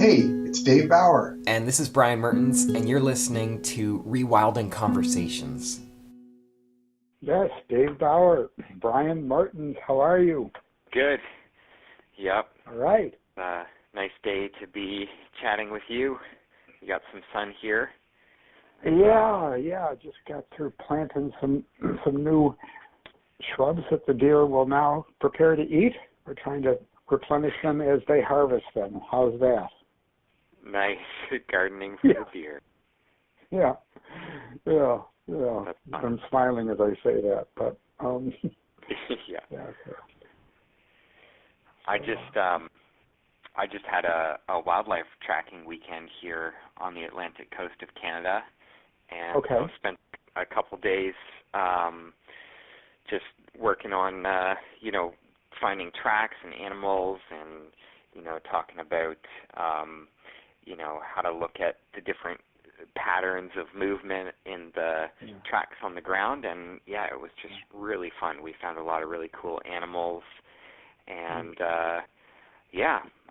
Hey, it's Dave Bauer. And this is Brian Mertens, and you're listening to Rewilding Conversations. Yes, Dave Bauer, Brian Martins, how are you? Good. Yep. All right. Nice day to be chatting with you. You got some sun here. Yeah. Just got through planting some new shrubs that the deer will now prepare to eat. We're trying to replenish them as they harvest them. How's that? Nice gardening for the deer. Yeah. I'm smiling as I say that, but yeah. Okay. I just had a wildlife tracking weekend here on the Atlantic coast of Canada, and so spent a couple days just working on finding tracks and animals, and talking about how to look at the different patterns of movement in the tracks on the ground. And it was just really fun. We found a lot of really cool animals, and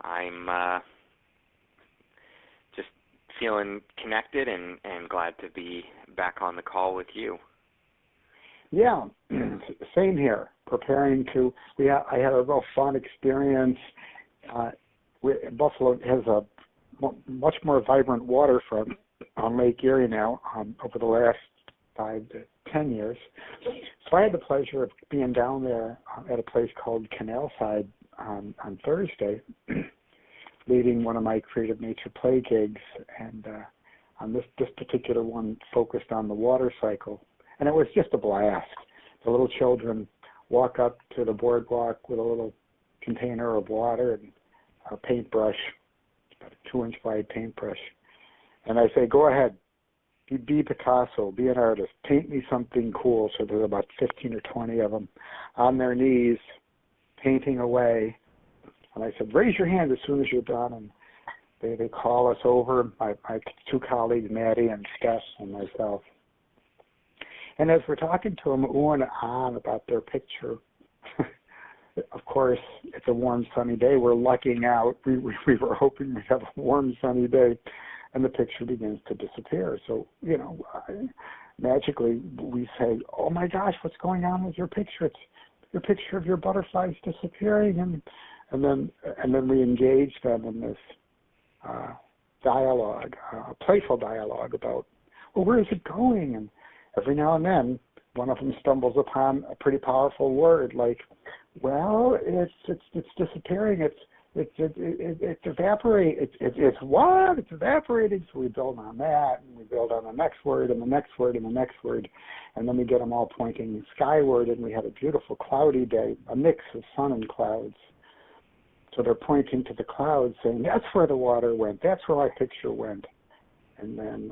I'm just feeling connected and glad to be back on the call with you. Yeah, same here. I had a real fun experience. Buffalo has a much more vibrant waterfront on Lake Erie now over the last 5 to 10 years. So I had the pleasure of being down there at a place called Canalside on Thursday, leading one of my creative nature play gigs, and on this particular one focused on the water cycle. And it was just a blast. The little children walk up to the boardwalk with a little container of water and a paintbrush, about a 2-inch wide paintbrush. And I say, go ahead, be Picasso, be an artist, paint me something cool. So there's about 15 or 20 of them on their knees, painting away. And I said, raise your hand as soon as you're done. And they call us over, my 2 colleagues, Maddie and Steph and myself. And as we're talking to them, oohing on about their picture, of course, it's a warm, sunny day. We're lucking out. We were hoping we'd have a warm, sunny day, and the picture begins to disappear. So, magically we say, oh, my gosh, what's going on with your picture? It's your picture of your butterflies disappearing. And then we engage them in this dialogue, playful dialogue about, well, where is it going? And every now and then, one of them stumbles upon a pretty powerful word like, well, it's disappearing. It's evaporating. It's what? It's evaporating. So we build on that, and we build on the next word, and the next word, and the next word, and then we get them all pointing skyward, and we had a beautiful cloudy day, a mix of sun and clouds. So they're pointing to the clouds, saying, that's where the water went. That's where my picture went. And then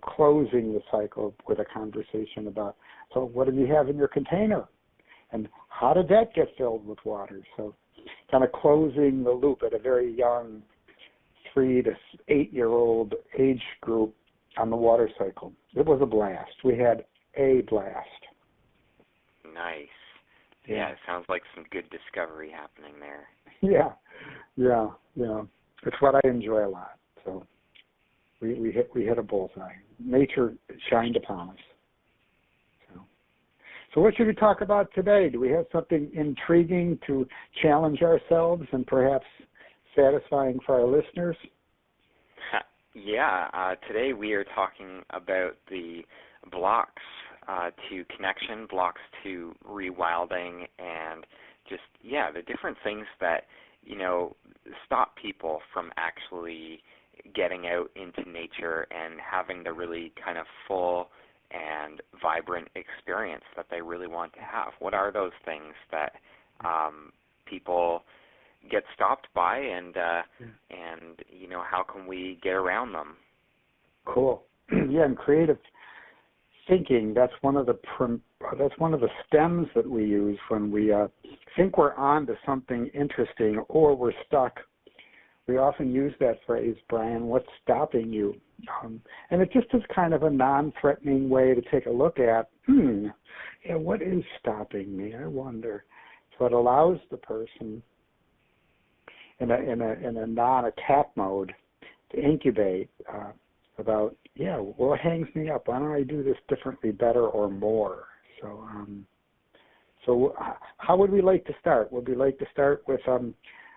closing the cycle with a conversation about, so what do you have in your container? And how did that get filled with water? So kind of closing the loop at a very young 3 to 8-year-old age group on the water cycle. It was a blast. We had a blast. Nice. Yeah, it sounds like some good discovery happening there. Yeah. It's what I enjoy a lot. So we hit a bullseye. Nature shined upon us. So what should we talk about today? Do we have something intriguing to challenge ourselves and perhaps satisfying for our listeners? Today we are talking about the blocks to connection, blocks to rewilding, and just, the different things that, stop people from actually getting out into nature and having the really kind of full and vibrant experience that they really want to have. What are those things that people get stopped by, and how can we get around them? Cool. And creative thinking, that's one of the stems that we use when we think we're on to something interesting or we're stuck. We often use that phrase, Brian, what's stopping you? And it just is kind of a non-threatening way to take a look at, what is stopping me? I wonder. So it allows the person, in a non-attack mode to incubate about, what hangs me up? Why don't I do this differently, better, or more? So how would we like to start? Would we like to start with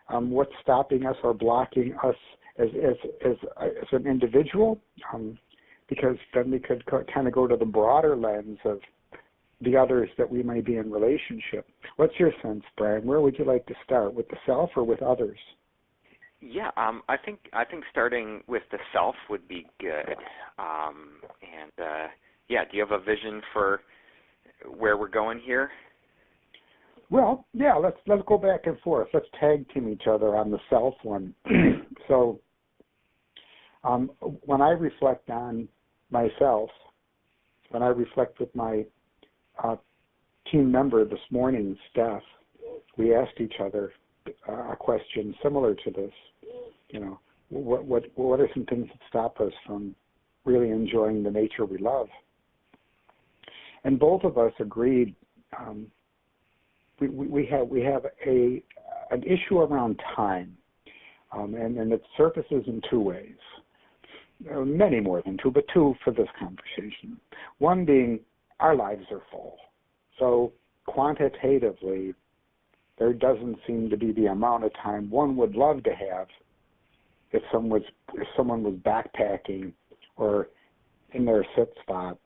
what's stopping us or blocking us as an individual? Because then we could kind of go to the broader lens of the others that we may be in relationship. What's your sense, Brian? Where would you like to start, with the self or with others? Yeah, I think starting with the self would be good. Do you have a vision for where we're going here? Well, yeah, let's go back and forth. Let's tag team each other on the self one. So when I reflect on myself, when I reflect with my team member this morning, Steph, we asked each other a question similar to this. What are some things that stop us from really enjoying the nature we love? And both of us agreed. We have an issue around time, and it surfaces in two ways. Many more than two, but two for this conversation. One being our lives are full. So quantitatively, there doesn't seem to be the amount of time one would love to have if someone was backpacking or in their sit spot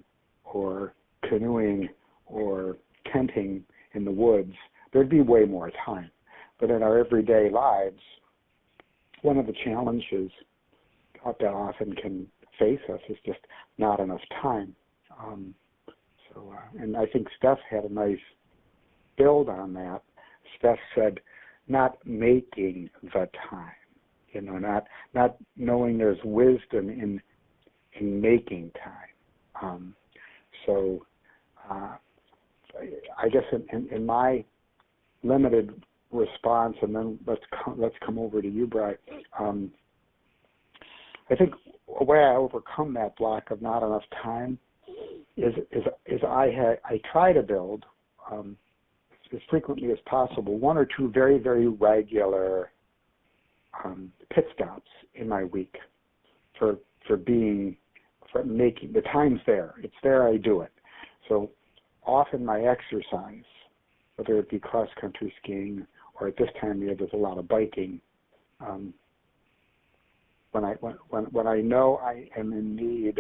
or canoeing or tenting in the woods. There'd be way more time. But in our everyday lives, one of the challenges that often can face us is just not enough time. And I think Steph had a nice build on that. Steph said, not making the time, not knowing there's wisdom in making time. I guess in my limited response, and then let's come over to you, Brian. I think a way I overcome that block of not enough time is I try to build as frequently as possible one or two very, very regular pit stops in my week for making the time's there. It's there. I do it. So often my exercise, whether it be cross-country skiing or at this time of year there's a lot of biking, when I know I am in need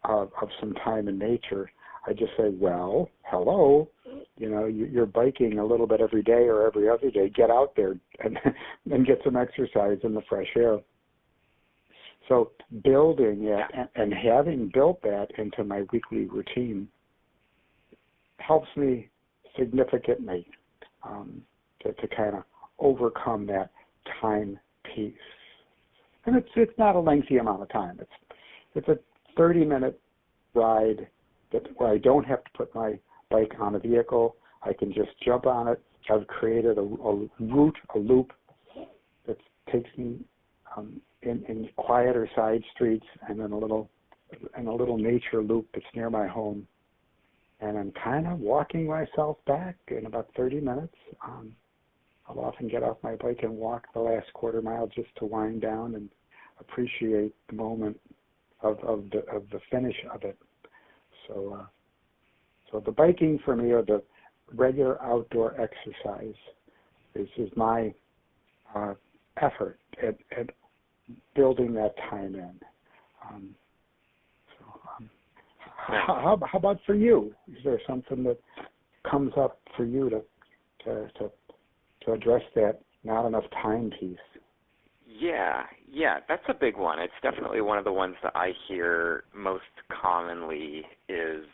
of some time in nature, I just say, well, hello, you're biking a little bit every day or every other day. Get out there and get some exercise in the fresh air. So building it and having built that into my weekly routine helps me significantly to kind of overcome that time piece. And it's not a lengthy amount of time. It's a 30-minute ride where I don't have to put my bike on a vehicle. I can just jump on it. I've created a route, a loop that takes me in quieter side streets and in a little nature loop that's near my home. And I'm kind of walking myself back in about 30 minutes. I'll often get off my bike and walk the last quarter mile just to wind down and appreciate the moment of the finish of it. So the biking for me, or the regular outdoor exercise, is my effort at building that time in. How about for you? Is there something that comes up for you to address that not enough time piece? Yeah, that's a big one. It's definitely one of the ones that I hear most commonly is,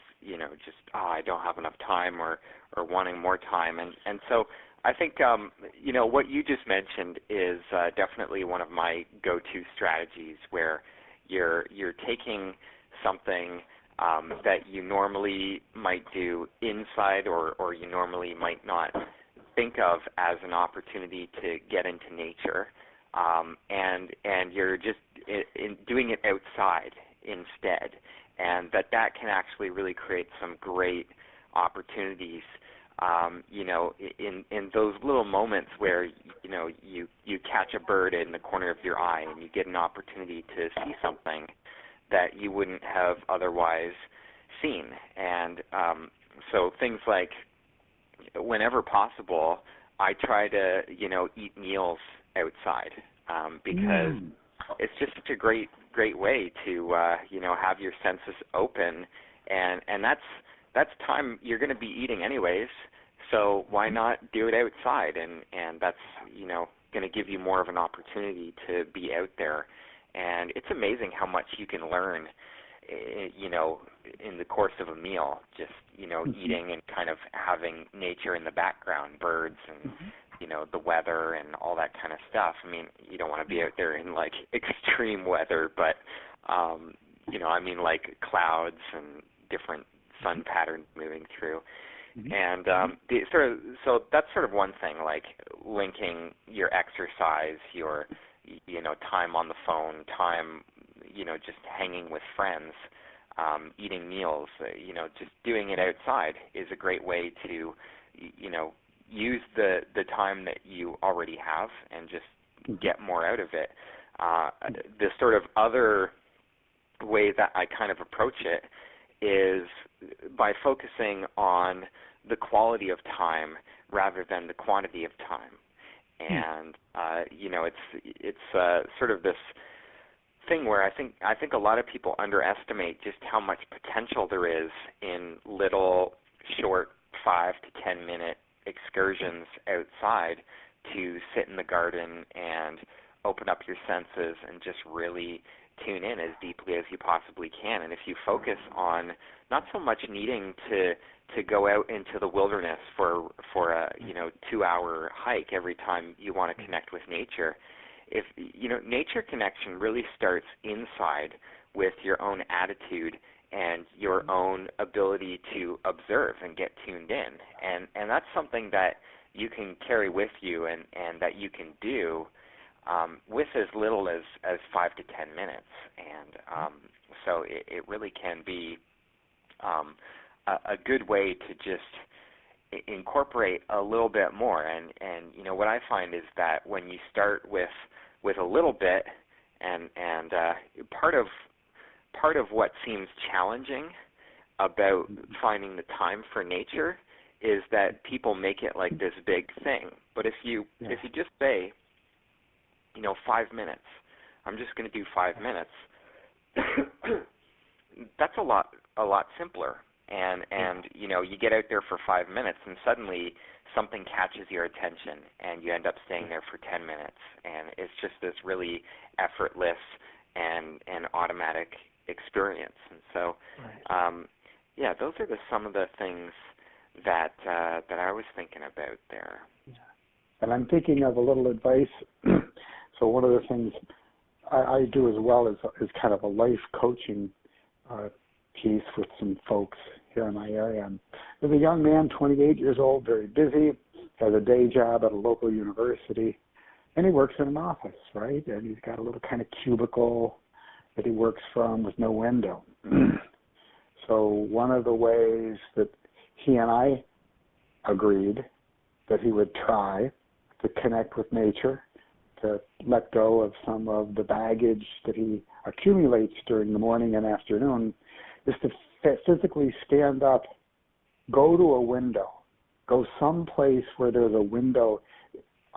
just, I don't have enough time or wanting more time. And so I think, what you just mentioned is definitely one of my go-to strategies, where you're taking something that you normally might do inside or you normally might not think of as an opportunity to get into nature, and you're just doing it outside instead, and that can actually really create some great opportunities in those little moments where, you catch a bird in the corner of your eye and you get an opportunity to see something that you wouldn't have otherwise seen. And so things like, whenever possible, I try to, eat meals outside, because it's just such a great way to, have your senses open, and that's time you're going to be eating anyways. So why not do it outside? And that's, going to give you more of an opportunity to be out there. And it's amazing how much you can learn, in the course of a meal, just, eating and kind of having nature in the background, birds and, the weather and all that kind of stuff. I mean, you don't want to be out there in, like, extreme weather, but, like clouds and different sun patterns moving through. And so that's sort of one thing, like linking your exercise, your, time on the phone, time, just hanging with friends, eating meals, just doing it outside is a great way to, use the time that you already have and just get more out of it. The sort of other way that I kind of approach it is by focusing on the quality of time rather than the quantity of time. And it's sort of this thing where I think a lot of people underestimate just how much potential there is in little short 5 to 10 minute excursions outside to sit in the garden and open up your senses and just really tune in as deeply as you possibly can. And if you focus on not so much needing to go out into the wilderness for a 2-hour hike every time you want to connect with nature, if nature connection really starts inside with your own attitude and your own ability to observe and get tuned in. And that's something that you can carry with you and that you can do with as little as 5 to 10 minutes. And so it really can be a good way to just incorporate a little bit more. And what I find is that when you start with a little bit, and part of what seems challenging about finding the time for nature is that people make it like this big thing. But if you just say, 5 minutes, I'm just going to do 5 minutes, that's a lot simpler. And you get out there for 5 minutes and suddenly something catches your attention and you end up staying there for 10 minutes. And it's just this really effortless and automatic experience. And so, those are some of the things that I was thinking about there. Yeah. And I'm thinking of a little advice. So one of the things I do as well is kind of a life coaching piece with some folks here in my area. And there's a young man, 28 years old, very busy, has a day job at a local university, and he works in an office, right? And he's got a little kind of cubicle that he works from with no window. So one of the ways that he and I agreed that he would try to connect with nature, to let go of some of the baggage that he accumulates during the morning and afternoon, is to physically stand up, go to a window, go someplace where there's a window,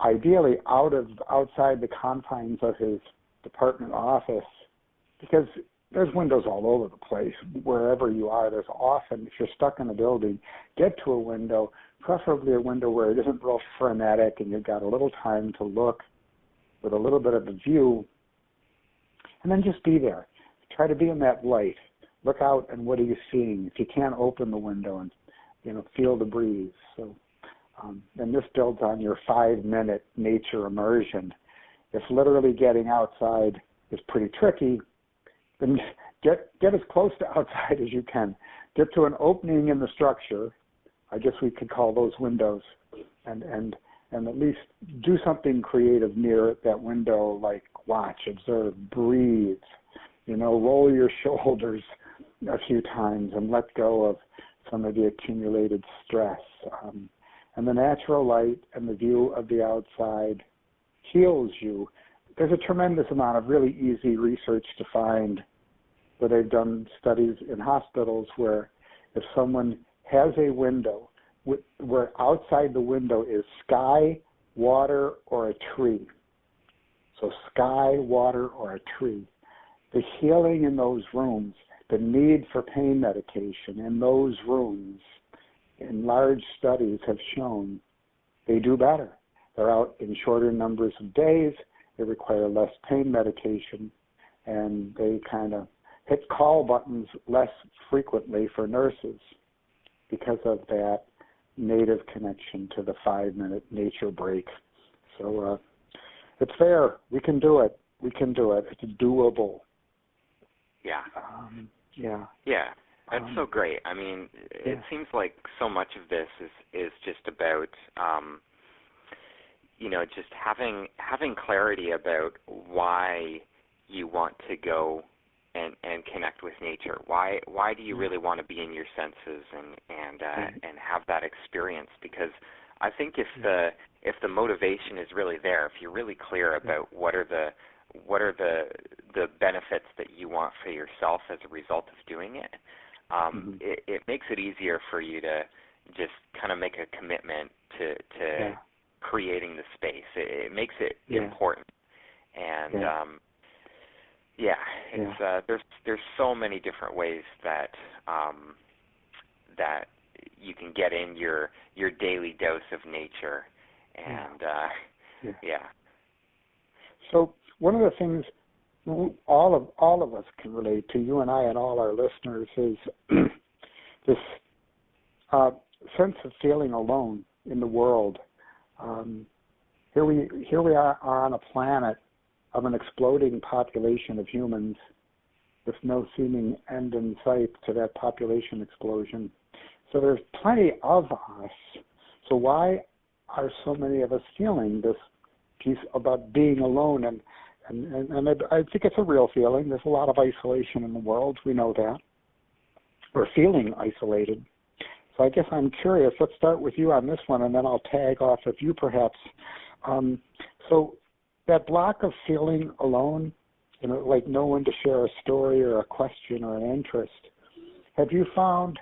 ideally outside the confines of his department office, because there's windows all over the place. Wherever you are, there's often, if you're stuck in a building, get to a window, preferably a window where it isn't real frenetic and you've got a little time to look with a little bit of a view, and then just be there. Try to be in that light. Look out, and what are you seeing? If you can't open the window and feel the breeze. So, and this builds on your 5-minute nature immersion. If literally getting outside is pretty tricky, then get as close to outside as you can. Get to an opening in the structure. I guess we could call those windows, and at least do something creative near that window, like watch, observe, breathe. Roll your shoulders a few times and let go of some of the accumulated stress. and the natural light and the view of the outside heals you. There's a tremendous amount of really easy research to find where they've done studies in hospitals where if someone has a window, where outside the window is sky, water, or a tree. So sky, water, or a tree. The healing in those rooms, the need for pain medication in those rooms, in large studies have shown they do better. They're out in shorter numbers of days, they require less pain medication, and they kind of hit call buttons less frequently for nurses because of that native connection to the 5-minute nature break. So it's there. We can do it. We can do it. It's doable. Yeah. Yeah. That's so great. I mean, it seems like so much of this is just about, just having clarity about why you want to go and connect with nature. Why do you really want to be in your senses and have that experience? Because I think if the motivation is really there, if you're really clear about what are the benefits that you want for yourself as a result of doing it, it makes it easier for you to just kind of make a commitment to creating the space. It makes it important, and there's so many different ways that that you can get in your daily dose of nature, and So one of the things all of us can relate to, you and I and all our listeners, is this sense of feeling alone in the world. Here we are on a planet of an exploding population of humans with no seeming end in sight to that population explosion. So there's plenty of us. So why are so many of us feeling this piece about being alone? And I think it's a real feeling. There's a lot of isolation in the world. We know that. We're feeling isolated. So I guess I'm curious. Let's start with you on this one, and then I'll tag off of you perhaps. So that block of feeling alone, like no one to share a story or a question or an interest, have you found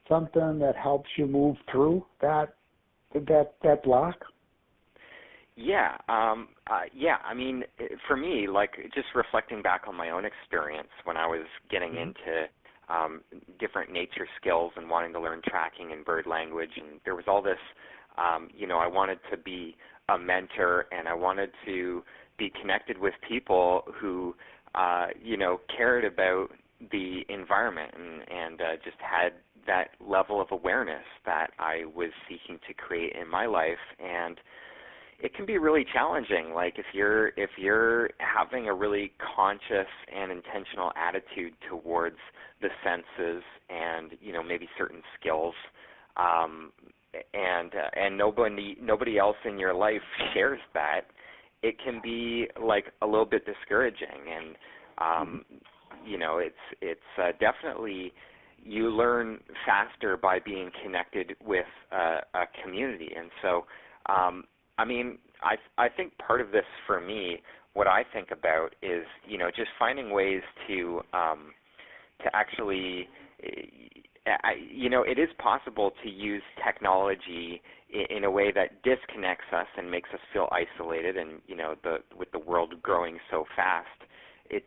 something that helps you move through that block? Yeah. I mean, for me, like just reflecting back on my own experience when I was getting into different nature skills and wanting to learn tracking and bird language, and there was all this, I wanted to be a mentor, and I wanted to be connected with people who, cared about the environment and just had that level of awareness that I was seeking to create in my life. And it can be really challenging. Like if you're having a really conscious and intentional attitude towards the senses and maybe certain skills, and nobody else in your life shares that, it can be like a little bit discouraging. And it's definitely, you learn faster by being connected with a community. And so I think part of this for me, what I think about is, just finding ways to actually, it is possible to use technology in a way that disconnects us and makes us feel isolated. And, with the world growing so fast, it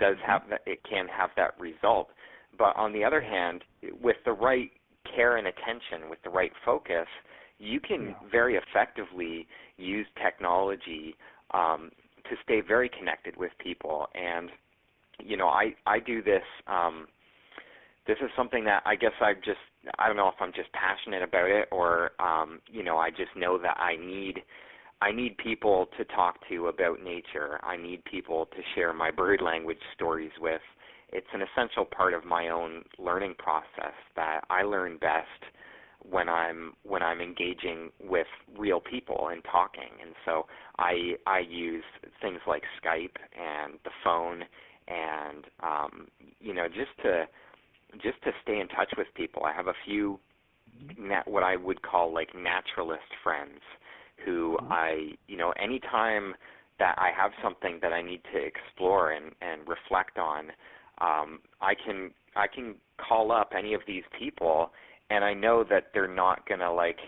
can have that result. But on the other hand, with the right care and attention, with the right focus, you can very effectively use technology to stay very connected with people. And, I do this. This is something that I guess I don't know if I'm just passionate about it or, I just know that I need people to talk to about nature. I need people to share my bird language stories with. It's an essential part of my own learning process that I learn best when I'm engaging with real people and talking. And so I use things like Skype and the phone and just to stay in touch with people. I have a few what I would call like naturalist friends who anytime that I have something that I need to explore and reflect on, I can call up any of these people, and I know that they're not gonna like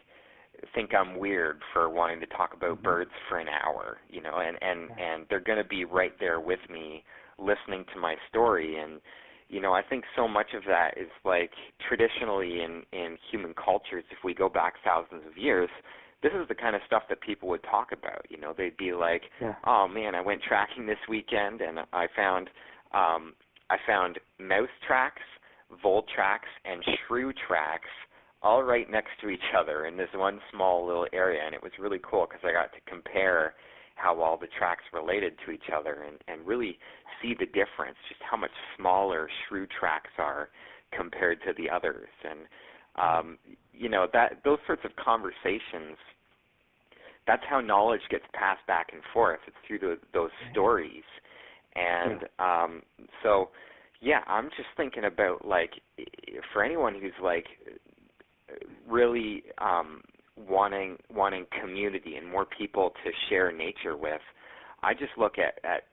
think I'm weird for wanting to talk about birds for an hour, and they're gonna be right there with me, listening to my story. And I think so much of that is like traditionally in human cultures, if we go back thousands of years, this is the kind of stuff that people would talk about. They'd be like, "Oh man, I went tracking this weekend and I found mouse tracks, vole tracks, and shrew tracks all right next to each other in this one small little area." And it was really cool because I got to compare how all the tracks related to each other and really see the difference, just how much smaller shrew tracks are compared to the others. And those sorts of conversations, that's how knowledge gets passed back and forth. It's through those stories. And so I'm just thinking about, like, for anyone who's like really wanting community and more people to share nature with, I just look at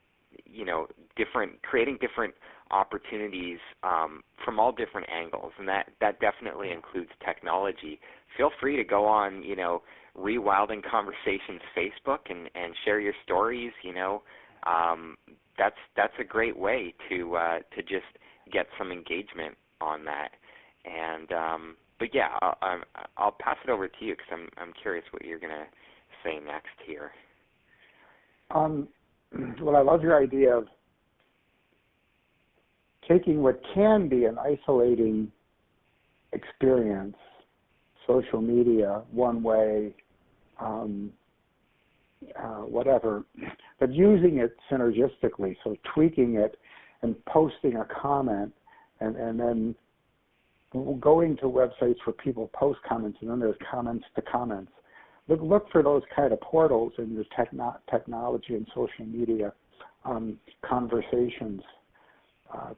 creating different opportunities from all different angles, and that definitely includes technology. Feel free to go on Rewilding Conversations Facebook and share your stories. That's a great way to just get some engagement on that. And but I'll pass it over to you because I'm curious what you're gonna say next here. Well, I love your idea of taking what can be an isolating experience, social media, one way, whatever, but using it synergistically, so tweaking it and posting a comment and then going to websites where people post comments, and then there's comments to comments. Look for those kind of portals in your technology and social media conversations,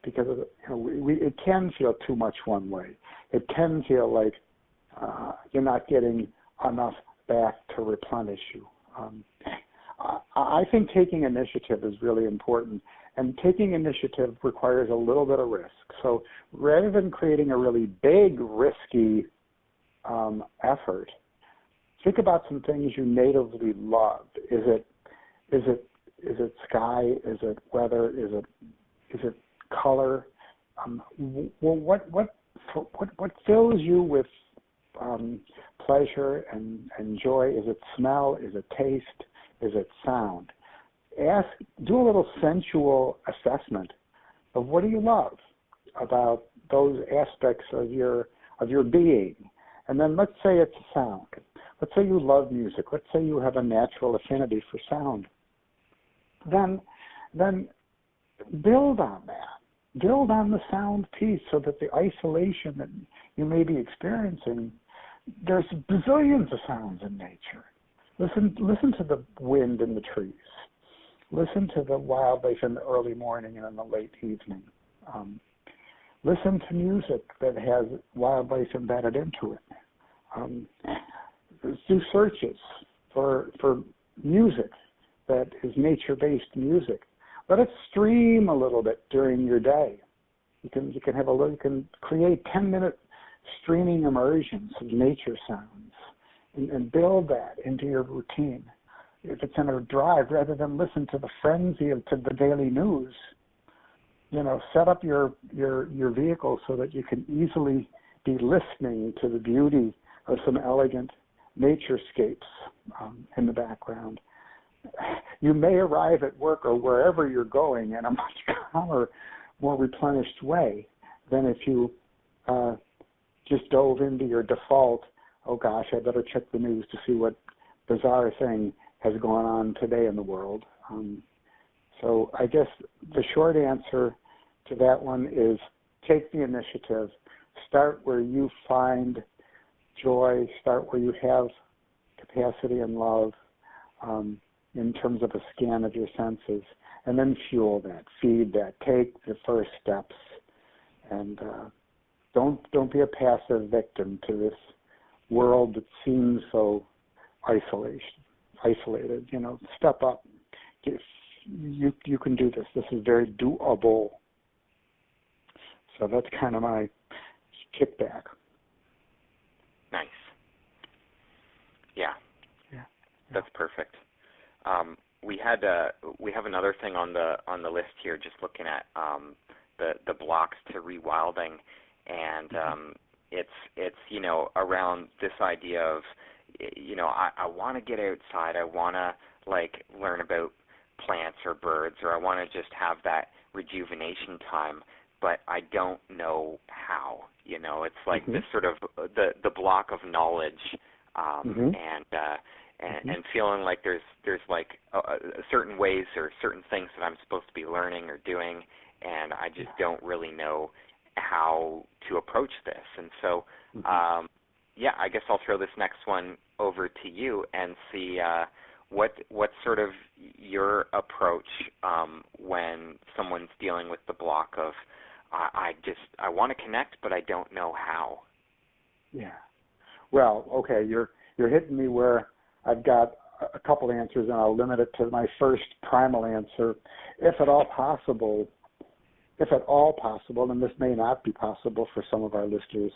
because it can feel too much one way. It can feel like you're not getting enough back to replenish you. I think taking initiative is really important, and taking initiative requires a little bit of risk. So rather than creating a really big, risky effort, think about some things you natively love. Is it sky? Is it weather? Is it color? What fills you with pleasure and joy? Is it smell? Is it taste? Is it sound? Do a little sensual assessment of what do you love about those aspects of your being, and then let's say it's sound. Let's say you love music. Let's say you have a natural affinity for sound. Then build on that. Build on the sound piece so that the isolation that you may be experiencing, there's bazillions of sounds in nature. Listen to the wind in the trees. Listen to the wildlife in the early morning and in the late evening. Listen to music that has wildlife embedded into it. Do searches for music that is nature-based music. Let it stream a little bit during your day. You can create 10-minute streaming immersions of nature sounds and build that into your routine. If it's in a drive, rather than listen to the frenzy of the daily news, set up your vehicle so that you can easily be listening to the beauty of some elegant naturescapes in the background. You may arrive at work or wherever you're going in a much calmer, more replenished way than if you just dove into your default, oh gosh, I better check the news to see what bizarre thing has gone on today in the world. So I guess the short answer to that one is take the initiative. Start where you find joy. Start where you have capacity and love in terms of a scan of your senses. And then fuel that, feed that, take the first steps. And don't be a passive victim to this world that seems so isolated. Step up. You can do this. This is very doable. So that's kind of my kickback. Nice. Yeah. That's perfect. We have another thing on the list here, just looking at the blocks to rewilding, and it's around this idea of I want to get outside, I want to learn about plants or birds, or I want to just have that rejuvenation time, but I don't know how. It's like this sort of the block of knowledge, and feeling like there's certain ways or certain things that I'm supposed to be learning or doing, and I just don't really know how to approach this. And so, I guess I'll throw this next one over to you and see what's sort of your approach when someone's dealing with the block of I want to connect, but I don't know how. Yeah. Well, okay, you're hitting me where I've got a couple answers, and I'll limit it to my first primal answer. If at all possible, and this may not be possible for some of our listeners,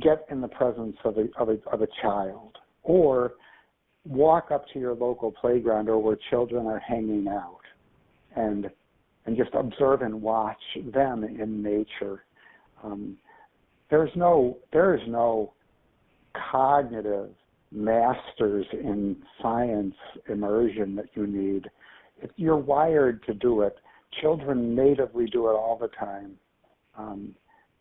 get in the presence of a child, or walk up to your local playground or where children are hanging out, and just observe and watch them in nature. There is no cognitive masters in science immersion that you need. If you're wired to do it. Children natively do it all the time.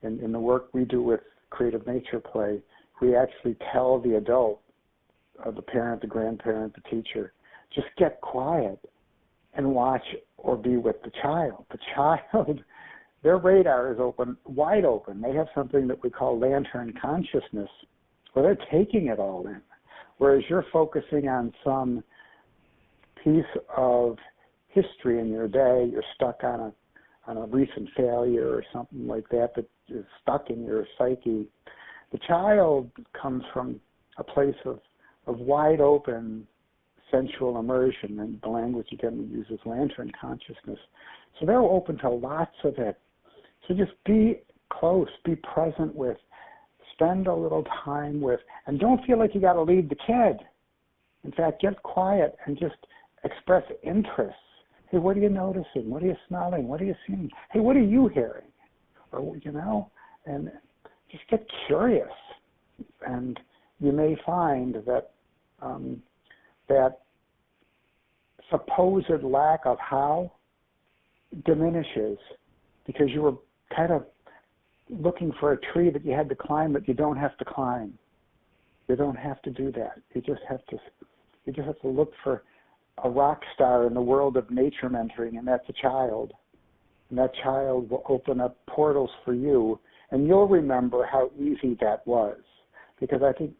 In the work we do with creative nature play, we actually tell the adult, the parent, the grandparent, the teacher, just get quiet and watch or be with the child. The child, their radar is wide open. They have something that we call lantern consciousness, where they're taking it all in. Whereas you're focusing on some piece of history in your day, you're stuck on a recent failure or something like that is stuck in your psyche. The child comes from a place of wide open sensual immersion, and the language again we use is lantern consciousness. So they're open to lots of it. So just be close, be present with, spend a little time with, and don't feel like you got to lead the kid. In fact, get quiet and just express interest. Hey, what are you noticing? What are you smelling? What are you seeing? Hey, what are you hearing? Or, and just get curious. And you may find that that supposed lack of how diminishes because you were kind of looking for a tree that you had to climb that you don't have to climb. You don't have to do that. You just have to look for a rock star in the world of nature mentoring, and that's a child. And that child will open up portals for you, and you'll remember how easy that was. Because I think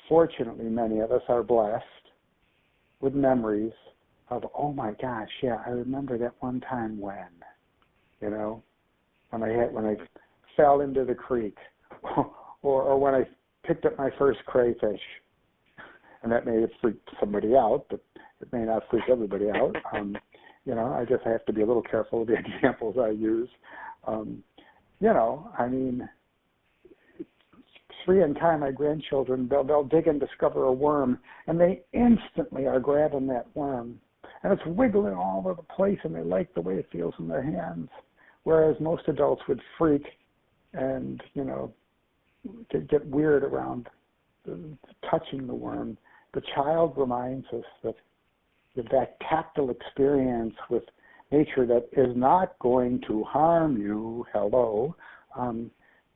fortunately many of us are blessed with memories of, oh my gosh, yeah, I remember that one time when I fell into the creek, or when I picked up my first crayfish. And that may have freaked somebody out, but it may not freak everybody out. I guess I have to be a little careful with the examples I use. Sri and Kai, my grandchildren, they'll dig and discover a worm, and they instantly are grabbing that worm. And it's wiggling all over the place, and they like the way it feels in their hands. Whereas most adults would freak and, get weird around touching the worm. The child reminds us that tactile experience with nature that is not going to harm you,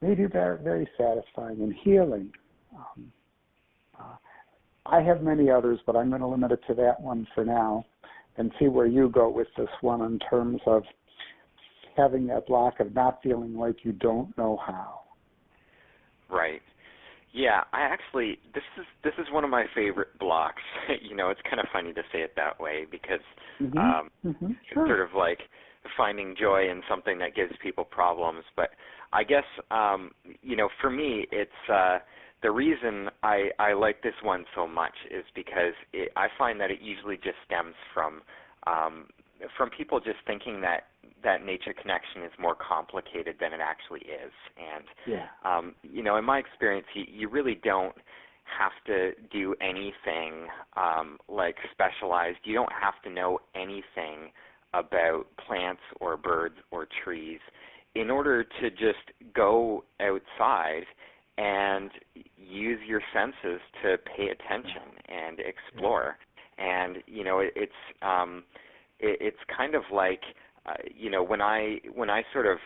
may be very, very satisfying and healing. I have many others, but I'm going to limit it to that one for now and see where you go with this one in terms of having that block of not feeling like you don't know how. Right. Yeah, this is one of my favorite blocks. It's kind of funny to say it that way because Sure. it's sort of like finding joy in something that gives people problems. But I guess, for me, it's the reason I like this one so much is because I find that it usually just stems from people just thinking that nature connection is more complicated than it actually is. And, in my experience, you really don't have to do anything like specialized. You don't have to know anything about plants or birds or trees in order to just go outside and use your senses to pay attention and explore. And it's kind of like when I sort of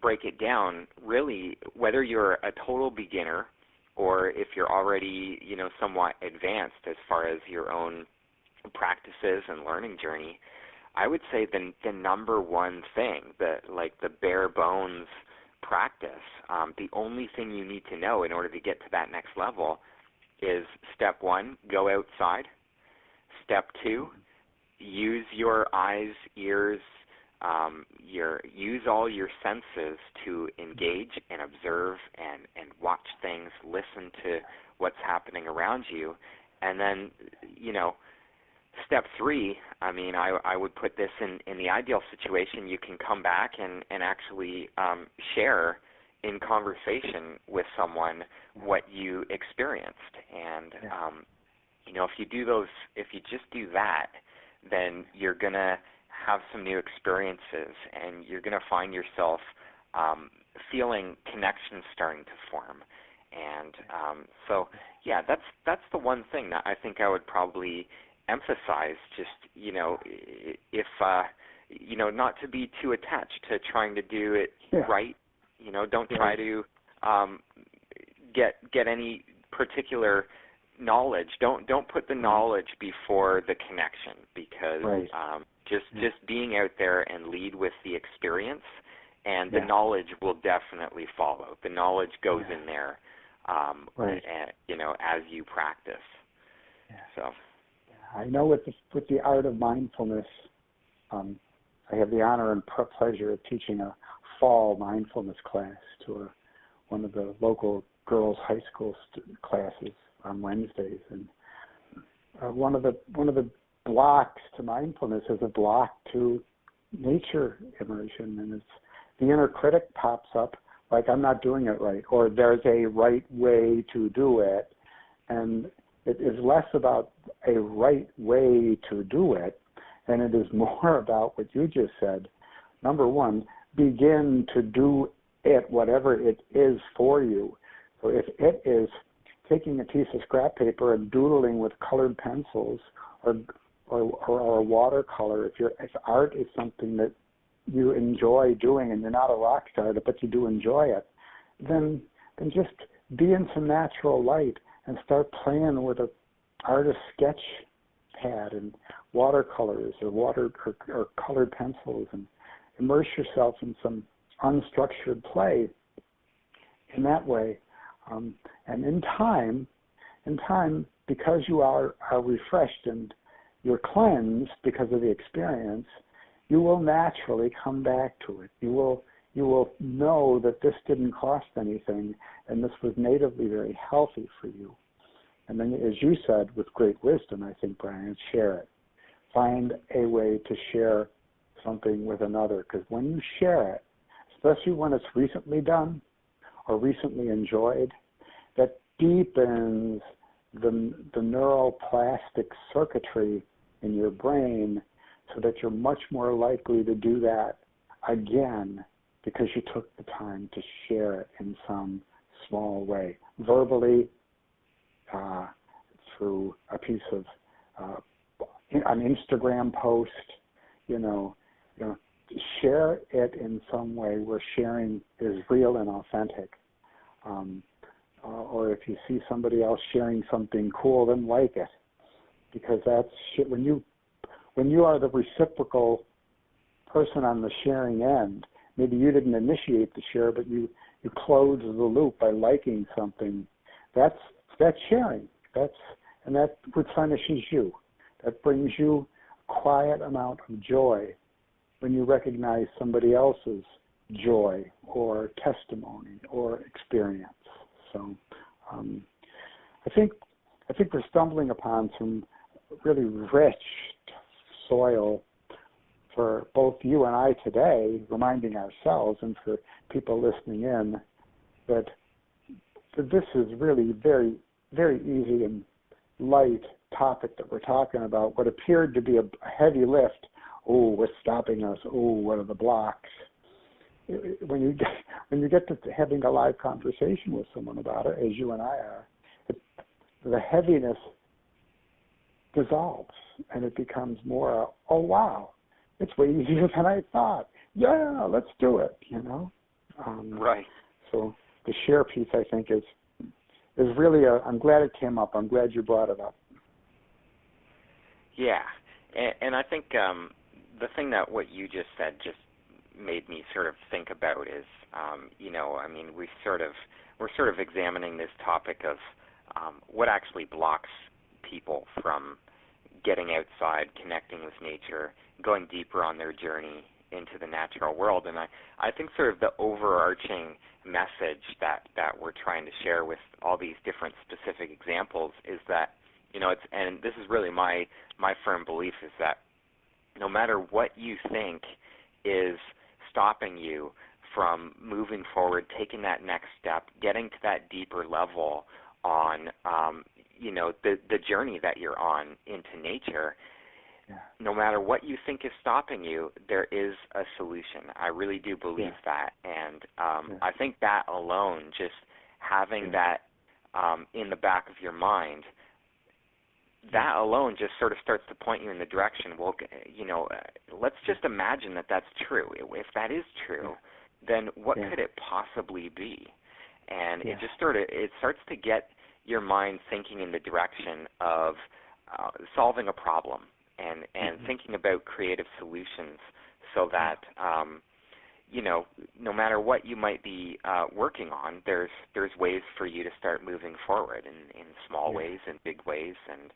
break it down, really, whether you're a total beginner or if you're already somewhat advanced as far as your own practices and learning journey, I would say the number one thing, the bare bones practice, the only thing you need to know in order to get to that next level is step one, go outside. Step two, use your eyes, ears, use all your senses to engage and observe and watch things, listen to what's happening around you. And then, step three, I would put this in the ideal situation, you can come back and actually share in conversation with someone what you experienced. And, if you just do that, then you're going to have some new experiences and you're going to find yourself feeling connections starting to form. And that's the one thing that I think I would probably emphasize, just, if, not to be too attached to trying to do it right. Don't try to get any particular knowledge. Don't put the knowledge before the connection, because just being out there and lead with the experience, and the knowledge will definitely follow. The knowledge goes in there, as you practice. Yeah. So, I know with the art of mindfulness, I have the honor and pleasure of teaching a fall mindfulness class to one of the local girls' high school classes on Wednesdays, and one of the blocks to mindfulness is a block to nature immersion, and it's the inner critic pops up, like I'm not doing it right, or there's a right way to do it, and it is less about a right way to do it, and it is more about what you just said. Number one, begin to do it, whatever it is for you. So if it is taking a piece of scrap paper and doodling with colored pencils or watercolor, if art is something that you enjoy doing and you're not a rock star, but you do enjoy it, then just be in some natural light and start playing with a artist sketch pad and watercolors or colored pencils, and immerse yourself in some unstructured play in that way. And in time, because you are refreshed and you're cleansed because of the experience, you will naturally come back to it. You will know that this didn't cost anything, and this was natively very healthy for you. And then, as you said, with great wisdom, I think, Brian, share it. Find a way to share something with another, because when you share it, especially when it's recently done or recently enjoyed, that deepens the neural plastic circuitry in your brain, so that you're much more likely to do that again because you took the time to share it in some small way, verbally, through a piece of an Instagram post, share it in some way where sharing is real and authentic. Or if you see somebody else sharing something cool, then like it, because that's when you are the reciprocal person on the sharing end. Maybe you didn't initiate the share, but you close the loop by liking something. That's sharing. That replenishes you. That brings you a quiet amount of joy when you recognize somebody else's joy or testimony or experience. So I think we're stumbling upon some really rich soil for both you and I today, reminding ourselves and for people listening in that this is really very, very easy and light topic that we're talking about. What appeared to be a heavy lift, oh, what's stopping us? Oh, what are the blocks? When you get to having a live conversation with someone about it, as you and I are, the heaviness dissolves and it becomes more, oh wow, it's way easier than I thought. Yeah, let's do it. Right. So the share piece, I think, is really I'm glad it came up. I'm glad you brought it up. Yeah, and I think the thing that what you just said just made me sort of think about is, we're sort of examining this topic of what actually blocks people from getting outside, connecting with nature, going deeper on their journey into the natural world. And I think sort of the overarching message that we're trying to share with all these different specific examples is that, and this is really my firm belief, is that no matter what you think is stopping you from moving forward, taking that next step, getting to that deeper level on, the journey that you're on into nature, no matter what you think is stopping you, there is a solution. I really do believe that. And I think that alone, just having that in the back of your mind, that alone just sort of starts to point you in the direction, well, let's just imagine that that's true. If that is true, then what could it possibly be? And it just it starts to get your mind thinking in the direction of solving a problem and thinking about creative solutions so that, no matter what you might be working on, there's ways for you to start moving forward in small ways and big ways. And,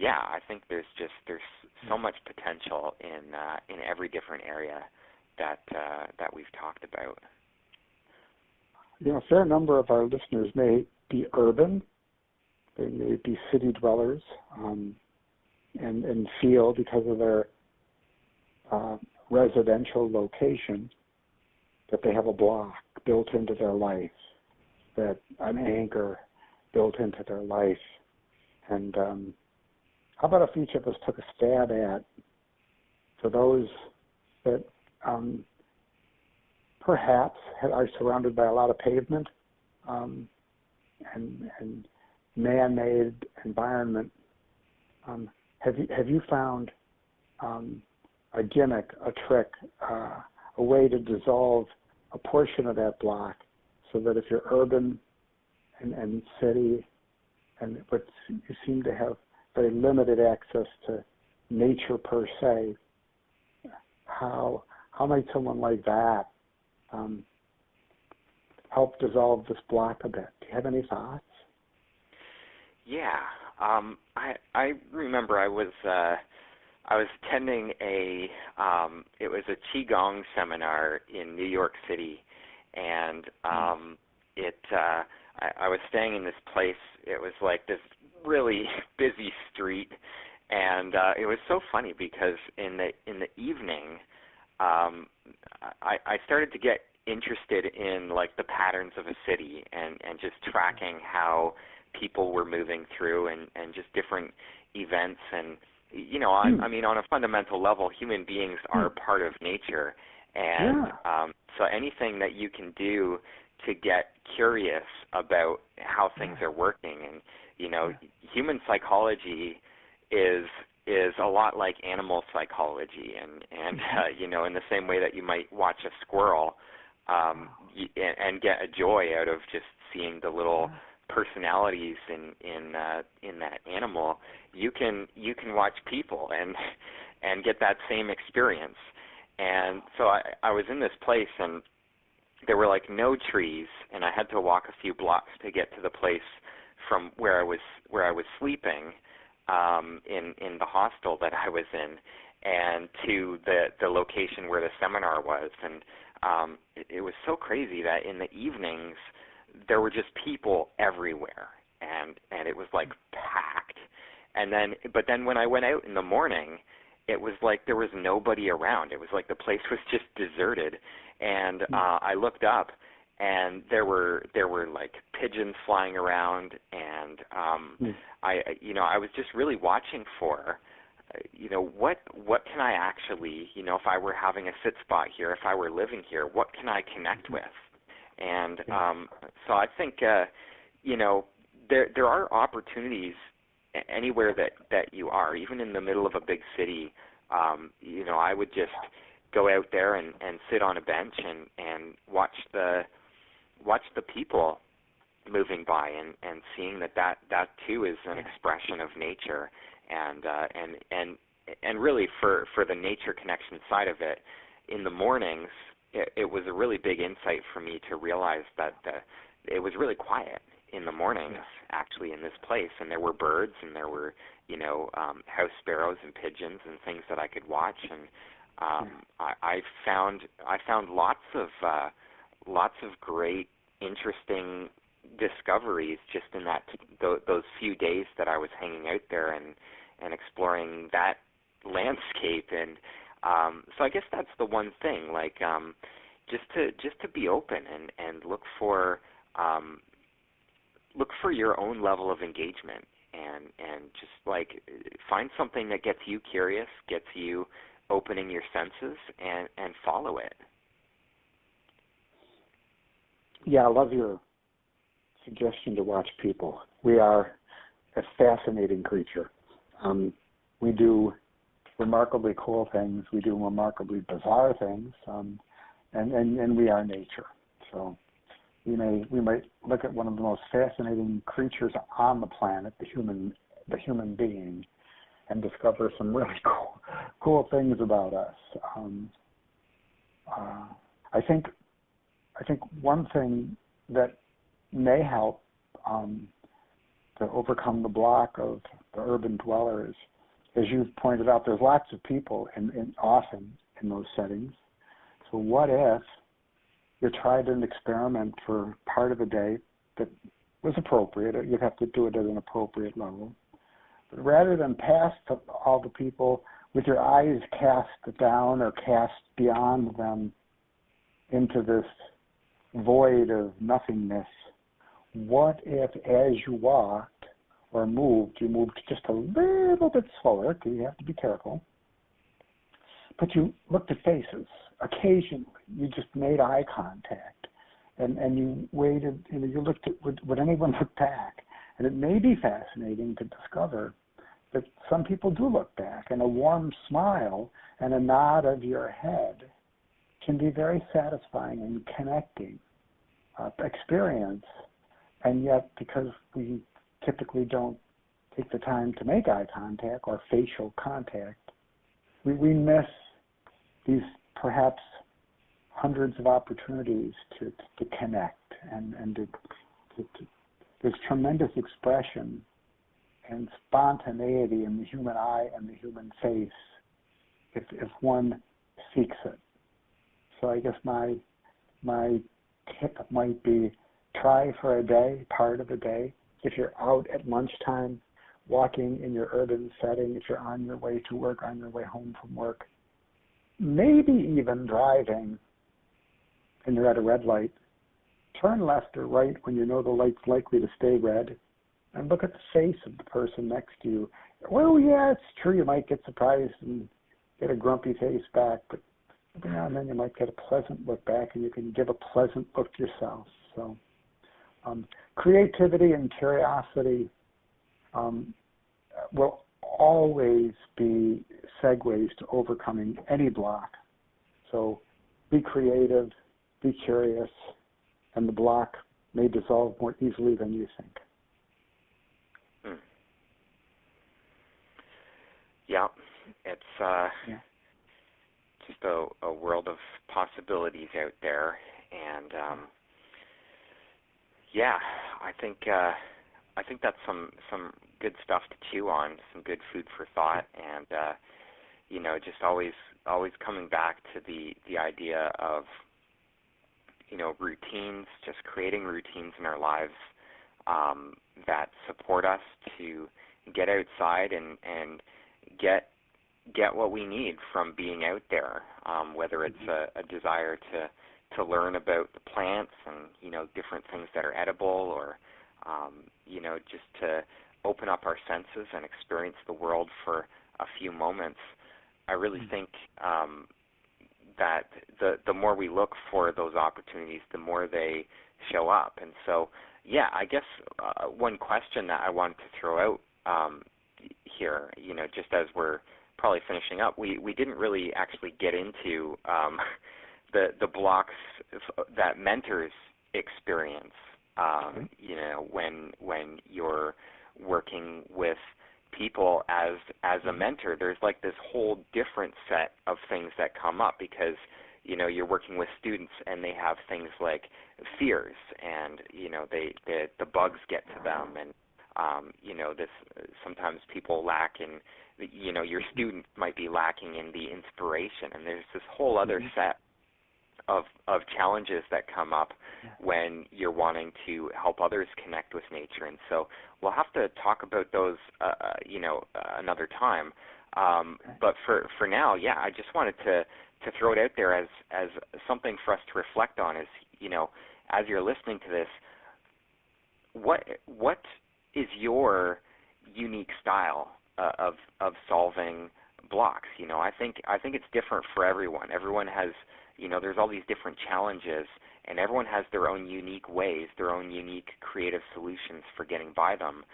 I think there's so much potential in every different area that we've talked about. A fair number of our listeners may be urban. They may be city dwellers and feel, because of their residential location, that they have a block built into their life, that an anchor built into their life. And how about if each of us took a stab at, for those that perhaps are surrounded by a lot of pavement and man-made environment, have you found a gimmick, a trick, a way to dissolve a portion of that block so that if you're urban and city, but you seem to have very limited access to nature per se, how might someone like that help dissolve this block a bit? Do you have any thoughts? Yeah, I remember I was attending it was a Qigong seminar in New York City, and I was staying in this place. It was like this really busy street, and it was so funny because in the evening, I started to get interested in like the patterns of a city and just tracking how people were moving through and just different events. And I mean, on a fundamental level, human beings are part of nature, and so anything that you can do to get curious about how things are working, and human psychology is a lot like animal psychology, and in the same way that you might watch a squirrel and get a joy out of just seeing the little personalities in that animal, you can watch people and get that same experience. And so I was in this place, and there were like no trees, and I had to walk a few blocks to get to the place from where I was sleeping in the hostel that I was in. and to the location where the seminar was. And it was so crazy that in the evenings there were just people everywhere, and it was like packed. But then when I went out in the morning, it was like there was nobody around. It was like the place was just deserted. And I looked up, and there were like pigeons flying around, and I was just really watching for what can I actually, if I were having a sit spot here, if I were living here, what can I connect with? And so I think there are opportunities anywhere that you are, even in the middle of a big city. I would just go out there and sit on a bench and watch the people moving by, and seeing that too is an expression of nature, and really for the nature connection side of it, in the mornings it was a really big insight for me to realize that it was really quiet in the mornings actually in this place, and there were birds, and there were house sparrows and pigeons and things that I could watch, and I found lots of great, interesting discoveries just in those few days that I was hanging out there and exploring that landscape. And so I guess that's the one thing, like just to be open and look for your own level of engagement, and just like find something that gets you curious, gets you opening your senses, and follow it. Yeah, I love your suggestion to watch people. We are a fascinating creature. We do remarkably cool things. We do remarkably bizarre things, and we are nature. So we might look at one of the most fascinating creatures on the planet, the human being, and discover some really cool things about us. I think one thing that may help to overcome the block of the urban dwellers, as you've pointed out, there's lots of people often in those settings. So what if you tried an experiment for part of a day that was appropriate? You'd have to do it at an appropriate level. But rather than pass to all the people with your eyes cast down or cast beyond them into this void of nothingness, what if as you walked or moved, you moved just a little bit slower, because you have to be careful, but you looked at faces. Occasionally, you just made eye contact, and you waited, you looked at, would anyone look back? And it may be fascinating to discover that some people do look back, and a warm smile and a nod of your head can be very satisfying and connecting experience. And yet, because we typically don't take the time to make eye contact or facial contact, we miss these perhaps hundreds of opportunities to connect, and there's tremendous expression and spontaneity in the human eye and the human face if one seeks it. So I guess my tip might be, try for a day, part of a day. If you're out at lunchtime, walking in your urban setting, if you're on your way to work, on your way home from work, maybe even driving and you're at a red light, turn left or right when you know the light's likely to stay red, and look at the face of the person next to you. Well, yeah, it's true, you might get surprised and get a grumpy face back, but every now and then you might get a pleasant look back, and you can give a pleasant look yourself. So creativity and curiosity will always be segues to overcoming any block. So be creative, be curious, and the block may dissolve more easily than you think. Yeah, it's just a world of possibilities out there, and I think that's some good stuff to chew on, some good food for thought, and just always coming back to the idea of, routines, just creating routines in our lives that support us to get outside and get what we need from being out there, whether it's a desire to learn about the plants and, different things that are edible, or, just to open up our senses and experience the world for a few moments. I really think that the more we look for those opportunities, the more they show up. And so, I guess one question that I wanted to throw out here, just as we're probably finishing up, we didn't really actually get into the blocks that mentors experience, when you're working with people as a mentor. There's like this whole different set of things that come up, because you're working with students and they have things like fears, and the bugs get to them, and this sometimes people lack in, your student might be lacking in the inspiration, and there's this whole other set of challenges that come up when you're wanting to help others connect with nature. And so we'll have to talk about those another time. But for now, I just wanted to throw it out there as something for us to reflect on, is, as you're listening to this, what is your unique style of solving blocks? I think it's different for everyone. Everyone has, there's all these different challenges, and everyone has their own unique ways, their own unique creative solutions for getting by them.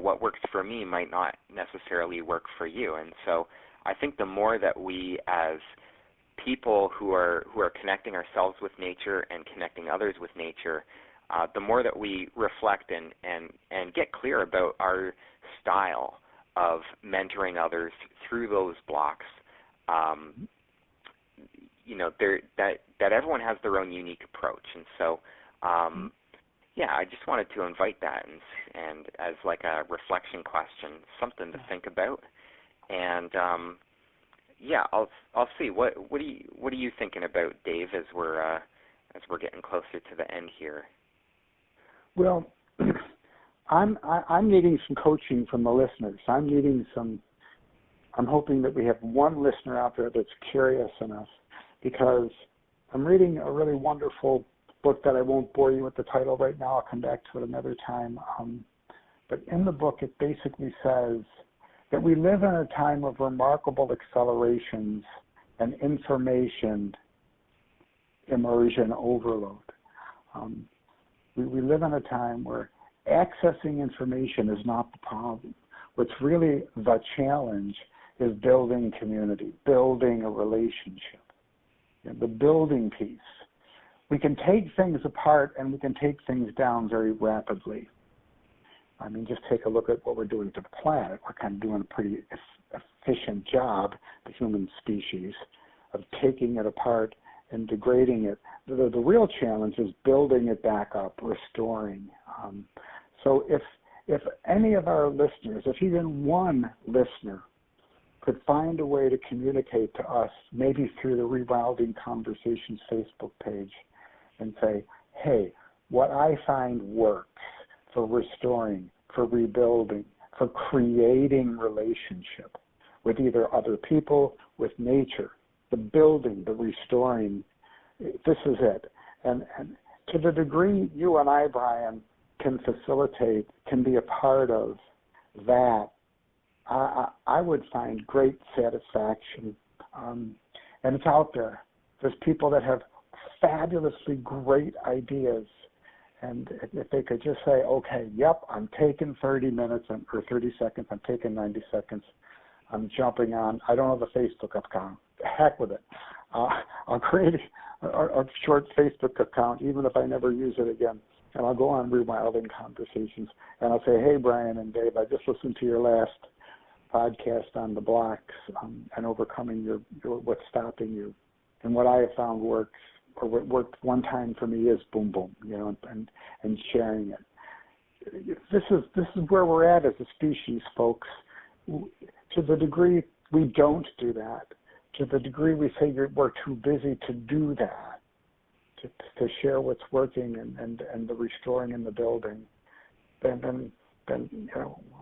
What works for me might not necessarily work for you. And so I think the more that we, as people who are connecting ourselves with nature and connecting others with nature, the more that we reflect and get clear about our style of mentoring others through those blocks, that everyone has their own unique approach. And so, I just wanted to invite that and as like a reflection question, something to think about. And I'll see. What are you thinking about, Dave, as we're getting closer to the end here? Well, I'm needing some coaching from the listeners. I'm hoping that we have one listener out there that's curious enough, because I'm reading a really wonderful book that I won't bore you with the title right now. I'll come back to it another time. But in the book, it basically says that we live in a time of remarkable accelerations and information immersion overload. We live in a time where accessing information is not the problem. What's really the challenge is building community, building a relationship, the building piece. We can take things apart and we can take things down very rapidly. I mean, just take a look at what we're doing to the planet. We're kind of doing a pretty efficient job, the human species, of taking it apart and degrading it. The real challenge is building it back up, restoring. So if any of our listeners, if even one listener could find a way to communicate to us, maybe through the Rewilding Conversations Facebook page, and say, hey, what I find works for restoring, for rebuilding, for creating relationship with either other people, with nature, the building, the restoring, this is it. And to the degree you and I, Brian, can facilitate, can be a part of that, I would find great satisfaction. And it's out there. There's people that have fabulously great ideas. And if they could just say, okay, yep, I'm taking 30 minutes or 30 seconds, I'm taking 90 seconds, I'm jumping on, I don't have a Facebook account, heck with it. I'll create a short Facebook account, even if I never use it again. And I'll go on Rewilding Conversations, and I'll say, hey, Brian and Dave, I just listened to your last podcast on the blocks and overcoming your what's stopping you. And what I have found works, or what worked one time for me, is boom, boom, and sharing it. This is where we're at as a species, folks. To the degree we don't do that, to the degree we say we're too busy to do that, to share what's working and the restoring in the building, then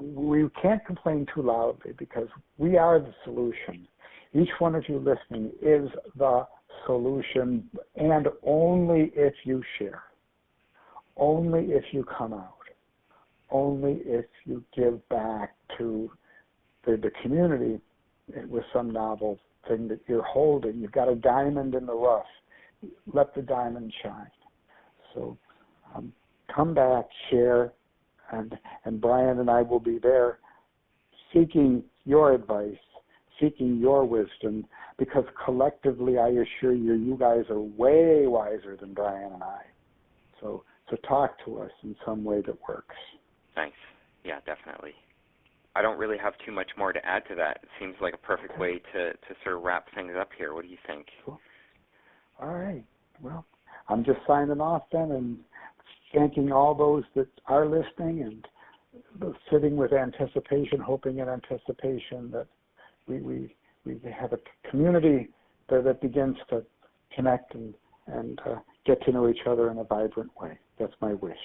we can't complain too loudly, because we are the solution. Each one of you listening is the solution, and only if you share, only if you come out, only if you give back to the community with some novel thing that you're holding. You've got a diamond in the rough. Let the diamond shine. So come back, share, and Brian and I will be there seeking your advice, seeking your wisdom, because collectively, I assure you, you guys are way wiser than Brian and I. So talk to us in some way that works. Thanks. Yeah, definitely. I don't really have too much more to add to that. It seems like a perfect way to sort of wrap things up here. What do you think? Cool. All right. Well, I'm just signing off then, and thanking all those that are listening, and sitting with anticipation, hoping in anticipation that we have a community that begins to connect and get to know each other in a vibrant way. That's my wish.